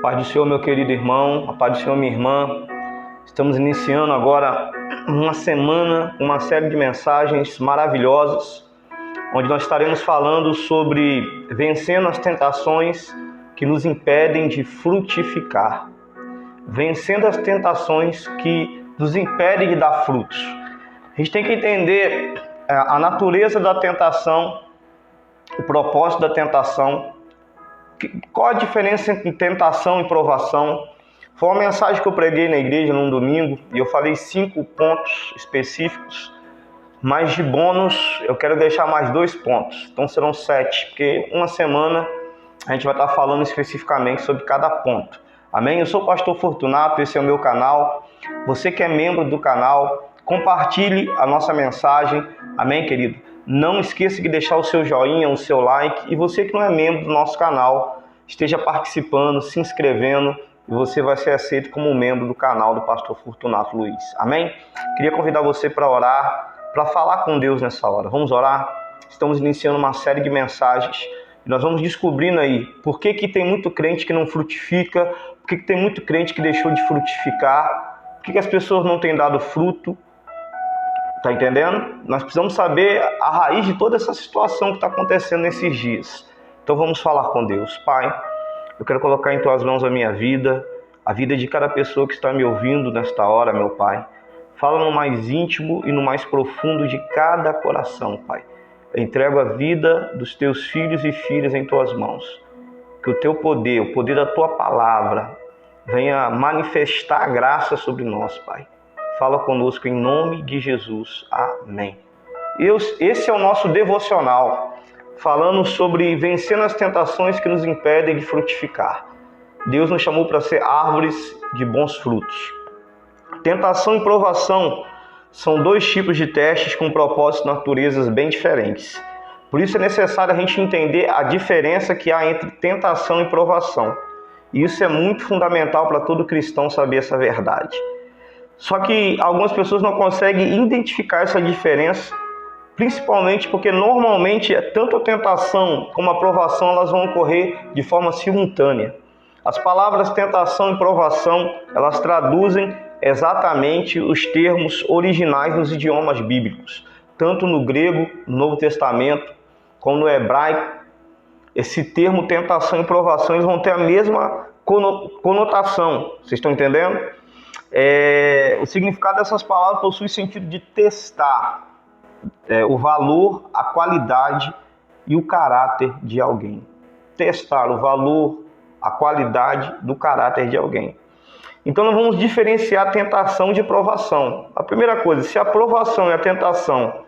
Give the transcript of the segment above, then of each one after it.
Paz do Senhor, meu querido irmão, a paz do Senhor, minha irmã. Estamos iniciando agora uma semana, uma série de mensagens maravilhosas, onde nós estaremos falando sobre vencendo as tentações que nos impedem de frutificar. Vencendo as tentações que nos impedem de dar frutos. A gente tem que entender a natureza da tentação, o propósito da tentação. Qual a diferença entre tentação e provação? Foi uma mensagem que eu preguei na igreja num domingo e eu falei 5 pontos específicos, mas de bônus eu quero deixar mais 2 pontos, então serão 7, porque uma semana a gente vai estar falando especificamente sobre cada ponto. Amém? Eu sou o Pastor Fortunato, esse é o meu canal. Você que é membro do canal, compartilhe a nossa mensagem. Amém, querido? Não esqueça de deixar o seu joinha, o seu like. E você que não é membro do nosso canal, esteja participando, se inscrevendo. E você vai ser aceito como membro do canal do Pastor Fortunato Luiz. Amém? Queria convidar você para orar, para falar com Deus nessa hora. Vamos orar? Estamos iniciando uma série de mensagens. E nós vamos descobrindo aí por que tem muito crente que não frutifica, por que tem muito crente que deixou de frutificar, por que as pessoas não têm dado fruto. Tá entendendo? Nós precisamos saber a raiz de toda essa situação que está acontecendo nesses dias. Então vamos falar com Deus. Pai, eu quero colocar em Tuas mãos a minha vida, a vida de cada pessoa que está me ouvindo nesta hora, meu Pai. Fala no mais íntimo e no mais profundo de cada coração, Pai. Eu entrego a vida dos Teus filhos e filhas em Tuas mãos. Que o Teu poder, o poder da Tua palavra, venha manifestar a graça sobre nós, Pai. Fala conosco em nome de Jesus. Amém. Esse é o nosso devocional, falando sobre vencendo as tentações que nos impedem de frutificar. Deus nos chamou para ser árvores de bons frutos. Tentação e provação são 2 tipos de testes com propósitos e naturezas bem diferentes. Por isso é necessário a gente entender a diferença que há entre tentação e provação. E isso é muito fundamental para todo cristão saber essa verdade. Só que algumas pessoas não conseguem identificar essa diferença, principalmente porque normalmente tanto a tentação como a provação elas vão ocorrer de forma simultânea. As palavras tentação e provação, elas traduzem exatamente os termos originais nos idiomas bíblicos, tanto no grego, no Novo Testamento, como no hebraico. Esse termo tentação e provação eles vão ter a mesma conotação, vocês estão entendendo? O significado dessas palavras possui sentido de testar o valor, a qualidade e o caráter de alguém. Testar o valor, a qualidade do caráter de alguém. Então nós vamos diferenciar a tentação de provação. A primeira coisa, se a provação e a tentação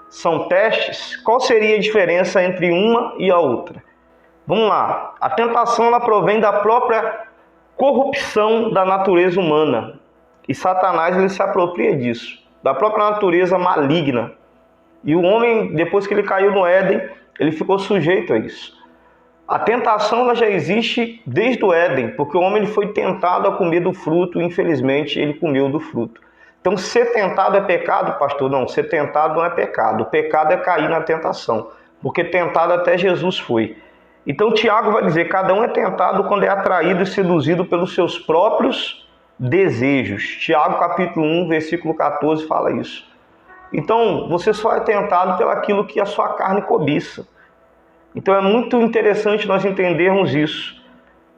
são testes, qual seria a diferença entre uma e a outra? Vamos lá, a tentação ela provém da própria corrupção da natureza humana. E Satanás ele se apropria disso, da própria natureza maligna. E o homem, depois que ele caiu no Éden, ele ficou sujeito a isso. A tentação ela já existe desde o Éden, porque o homem ele foi tentado a comer do fruto e infelizmente ele comeu do fruto. Então ser tentado é pecado, pastor? Não, ser tentado não é pecado. O pecado é cair na tentação, porque tentado até Jesus foi. Então Tiago vai dizer, cada um é tentado quando é atraído e seduzido pelos seus próprios desejos. Tiago capítulo 1, versículo 14 fala isso. Então, você só é tentado pelaquilo que a sua carne cobiça. Então é muito interessante nós entendermos isso.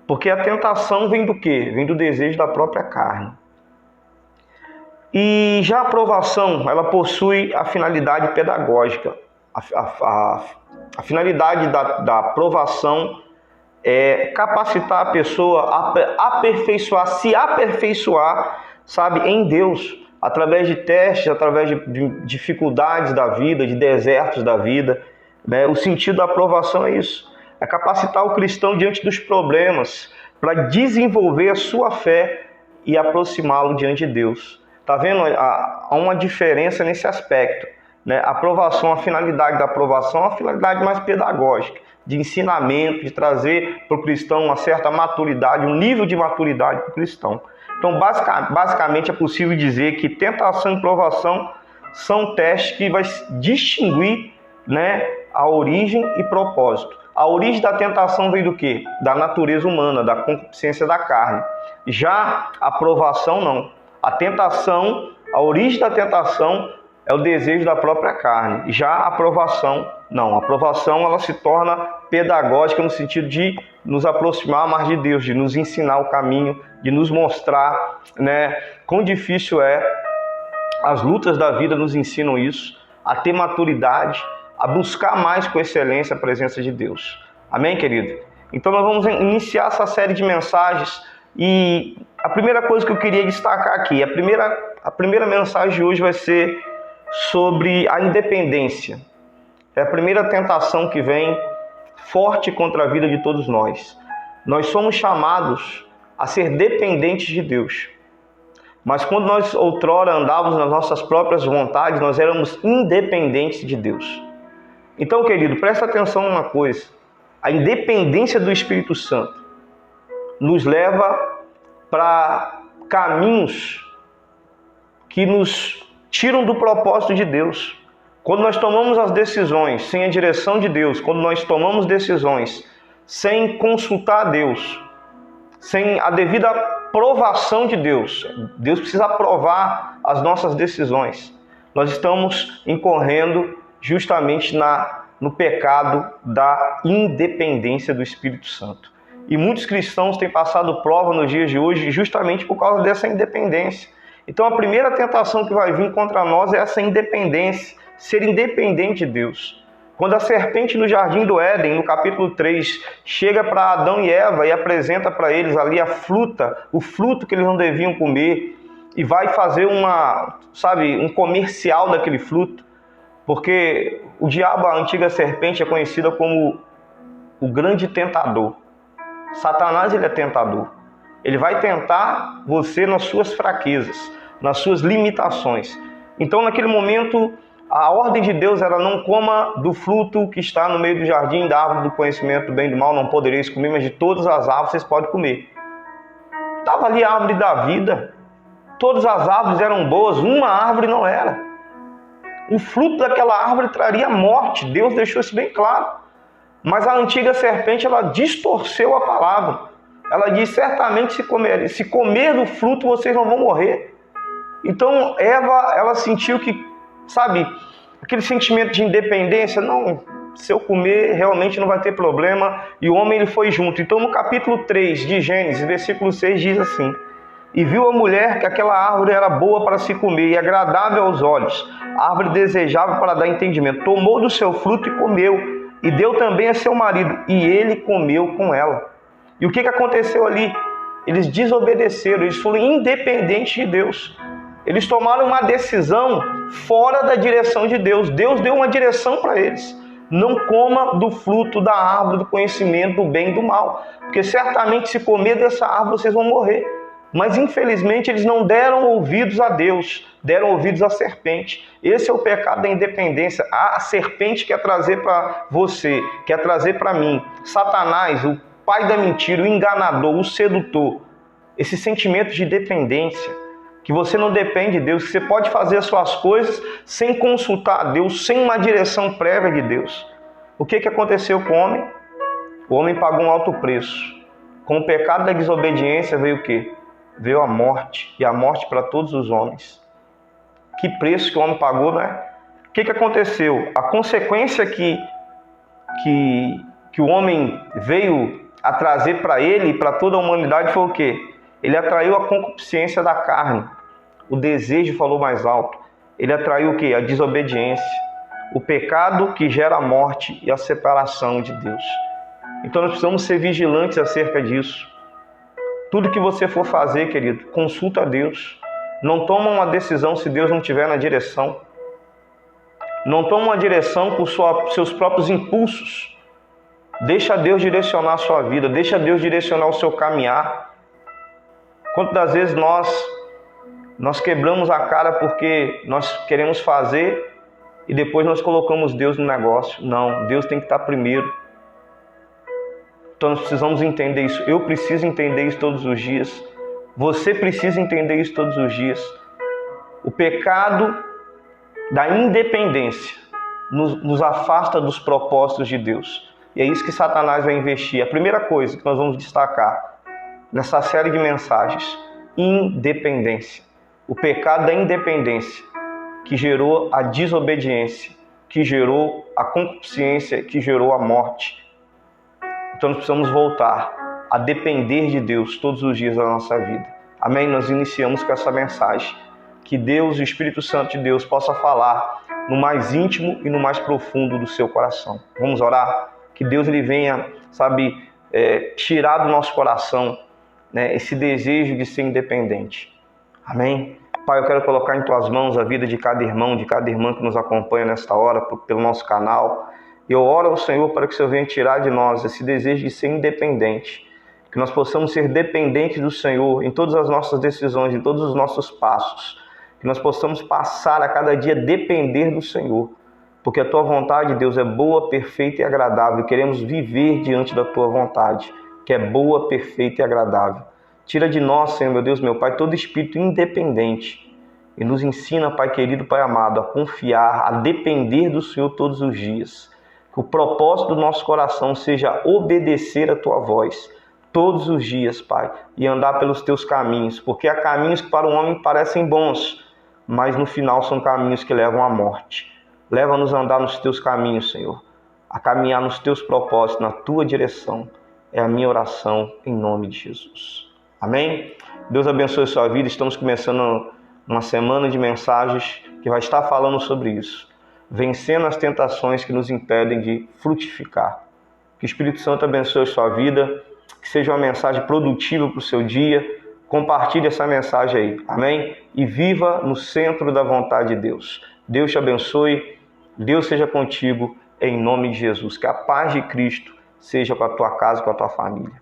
Porque a tentação vem do quê? Vem do desejo da própria carne. E já a provação, ela possui a finalidade pedagógica. A finalidade da provação é capacitar a pessoa a aperfeiçoar, se aperfeiçoar, sabe, em Deus, através de testes, através de dificuldades da vida, de desertos da vida, né? O sentido da aprovação é isso, é capacitar o cristão diante dos problemas, para desenvolver a sua fé e aproximá-lo diante de Deus. Tá vendo? Há uma diferença nesse aspecto, né? A aprovação, a finalidade da aprovação é uma finalidade mais pedagógica, de ensinamento, de trazer para o cristão uma certa maturidade, um nível de maturidade para o cristão. Então, basicamente, é possível dizer que tentação e provação são testes que vai distinguir, né, a origem e propósito. a origem da tentação veio do quê? Da natureza humana, da concupiscência da carne. Já a provação não. A tentação, a origem da tentação é o desejo da própria carne. Já a aprovação, não. A aprovação ela se torna pedagógica no sentido de nos aproximar mais de Deus, de nos ensinar o caminho, de nos mostrar, quão difícil é. As lutas da vida nos ensinam isso, a ter maturidade, a buscar mais com excelência a presença de Deus. Amém, querido? Então nós vamos iniciar essa série de mensagens e a primeira coisa que eu queria destacar aqui, a primeira mensagem de hoje vai ser sobre a independência. É a primeira tentação que vem forte contra a vida de todos nós. Nós somos chamados a ser dependentes de Deus. Mas quando nós outrora andávamos nas nossas próprias vontades, nós éramos independentes de Deus. Então, querido, presta atenção numa coisa. A independência do Espírito Santo nos leva para caminhos que nos tiram do propósito de Deus. Quando nós tomamos as decisões sem a direção de Deus, quando nós tomamos decisões sem consultar a Deus, sem a devida aprovação de Deus, Deus precisa aprovar as nossas decisões. Nós estamos incorrendo justamente no pecado da independência do Espírito Santo. E muitos cristãos têm passado prova nos dias de hoje justamente por causa dessa independência. Então a primeira tentação que vai vir contra nós é essa independência, ser independente de Deus. Quando a serpente no jardim do Éden, no capítulo 3, chega para Adão e Eva e apresenta para eles ali o fruto que eles não deviam comer, e vai fazer um comercial daquele fruto, porque o diabo, a antiga serpente, é conhecida como o grande tentador. Satanás, ele é tentador. Ele vai tentar você nas suas fraquezas, nas suas limitações. Então, naquele momento, a ordem de Deus era: não coma do fruto que está no meio do jardim, da árvore do conhecimento do bem e do mal, não podereis comer, mas de todas as árvores vocês podem comer. Estava ali a árvore da vida. Todas as árvores eram boas, uma árvore não era. O fruto daquela árvore traria morte, Deus deixou isso bem claro. Mas a antiga serpente, ela distorceu a palavra. Ela diz: certamente se comer do fruto vocês não vão morrer. Então Eva, ela sentiu que, aquele sentimento de independência, não, se eu comer realmente não vai ter problema, e o homem ele foi junto. Então no capítulo 3 de Gênesis, versículo 6 diz assim: e viu a mulher que aquela árvore era boa para se comer e agradável aos olhos, árvore desejável para dar entendimento, tomou do seu fruto e comeu, e deu também a seu marido, e ele comeu com ela. E o que aconteceu ali? Eles desobedeceram, eles foram independentes de Deus. Eles tomaram uma decisão fora da direção de Deus. Deus deu uma direção para eles: não coma do fruto da árvore do conhecimento do bem e do mal, porque certamente se comer dessa árvore vocês vão morrer. Mas infelizmente eles não deram ouvidos a Deus, deram ouvidos à serpente. Esse é o pecado da independência. A serpente quer trazer para você, quer trazer para mim, Satanás, o pai da mentira, o enganador, o sedutor, esse sentimento de dependência, que você não depende de Deus, que você pode fazer as suas coisas sem consultar a Deus, sem uma direção prévia de Deus. O que aconteceu com o homem? O homem pagou um alto preço. Com o pecado da desobediência veio o quê? Veio a morte, e a morte para todos os homens. Que preço que o homem pagou, né? O que aconteceu? A consequência que o homem veio a trazer para ele e para toda a humanidade foi o quê? Ele atraiu a concupiscência da carne. O desejo falou mais alto. Ele atraiu o quê? A desobediência. O pecado que gera a morte e a separação de Deus. Então nós precisamos ser vigilantes acerca disso. Tudo que você for fazer, querido, consulta a Deus. Não toma uma decisão se Deus não estiver na direção. Não toma uma direção por seus próprios impulsos. Deixa Deus direcionar a sua vida. Deixa Deus direcionar o seu caminhar. Quantas das vezes nós quebramos a cara porque nós queremos fazer e depois nós colocamos Deus no negócio? Não, Deus tem que estar primeiro. Então nós precisamos entender isso. Eu preciso entender isso todos os dias. Você precisa entender isso todos os dias. O pecado da independência nos afasta dos propósitos de Deus. E é isso que Satanás vai investir. A primeira coisa que nós vamos destacar nessa série de mensagens: independência. O pecado da independência, que gerou a desobediência, que gerou a concupiscência, que gerou a morte. Então nós precisamos voltar a depender de Deus todos os dias da nossa vida. Amém? Nós iniciamos com essa mensagem. Que Deus, o Espírito Santo de Deus, possa falar no mais íntimo e no mais profundo do seu coração. Vamos orar? Que Deus ele venha, tirar do nosso coração, esse desejo de ser independente. Amém? Pai, eu quero colocar em Tuas mãos a vida de cada irmão, de cada irmã que nos acompanha nesta hora, pelo nosso canal. E eu oro ao Senhor para que o Senhor venha tirar de nós esse desejo de ser independente. Que nós possamos ser dependentes do Senhor em todas as nossas decisões, em todos os nossos passos. Que nós possamos passar a cada dia a depender do Senhor. Porque a Tua vontade, Deus, é boa, perfeita e agradável. E queremos viver diante da Tua vontade, que é boa, perfeita e agradável. Tira de nós, Senhor, meu Deus, meu Pai, todo espírito independente. E nos ensina, Pai querido, Pai amado, a confiar, a depender do Senhor todos os dias. Que o propósito do nosso coração seja obedecer a Tua voz todos os dias, Pai, e andar pelos Teus caminhos. Porque há caminhos que para o homem parecem bons, mas no final são caminhos que levam à morte. Leva-nos a andar nos Teus caminhos, Senhor, a caminhar nos Teus propósitos, na Tua direção. É a minha oração em nome de Jesus. Amém? Deus abençoe a sua vida. Estamos começando uma semana de mensagens que vai estar falando sobre isso. Vencendo as tentações que nos impedem de frutificar. Que o Espírito Santo abençoe a sua vida. Que seja uma mensagem produtiva para o seu dia. Compartilhe essa mensagem aí. Amém? E viva no centro da vontade de Deus. Deus te abençoe. Deus seja contigo em nome de Jesus. Que a paz de Cristo seja com a tua casa e com a tua família.